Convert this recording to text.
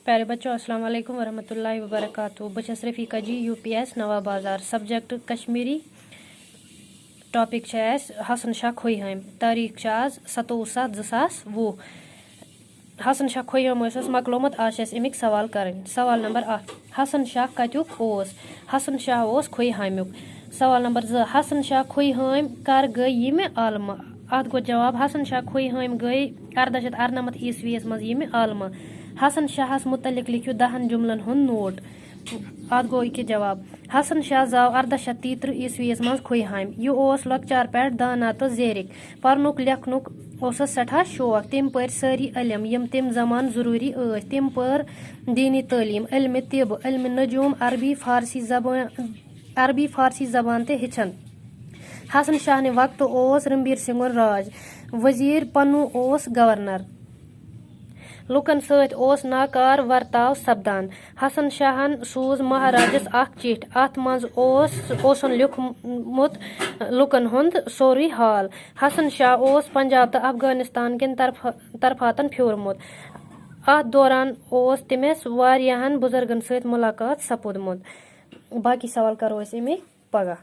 پیارے بچوں السلام علیکم ورحمۃ اللہ وبرکاتہ بچس رفیقہ جی UPS نوا بازار سبجیکٹ کشمیری ٹاپک حسن شاہ کھیہامی تاریخ آز 27/7/2020 حسن شاہ کھیہامی مکلومت آج امک سوال کریں سوال نمبر 1 حسن شاہ کتیک حسن شاہ کھیہامیک سوال نمبر 2 حسن شاہ کھیہامی کر گئی یم عالمہ ات گو جواب حسن شاہ کھیہامی گئی 1898 عیسویس مز یم عالمہ حسن شاہس متعلق لکھو 10 جملن ہند نوٹ ات گو یہ جواب حسن شاہ زاو 1833 عیسویس مز کھیہامی یہ لکچار پہ دانا تو زیرک پرنک لکھنک سٹھا شوق تم پر ساری علم یم تم زمان ضروری تم پر دینی تعلیم علم طب علم نجوم عربی فارسی زبان تے ہچن حسن شاہ وقت رنبیر سنگھن راج وزیر پنو گورنر لکن ست ناکار ورتاو سپدان حسن شاہن سوز مہاراجس اخ چٹھ ات مز لکھمت لکن ہند سوری حال حسن شاہ پنجاب تو افغانستان کن طرفاتن پھیورمت ات دوران تمس واریاہن بزرگن ست ملاقات سپودمت باقی سوال کرو اس امی پگہ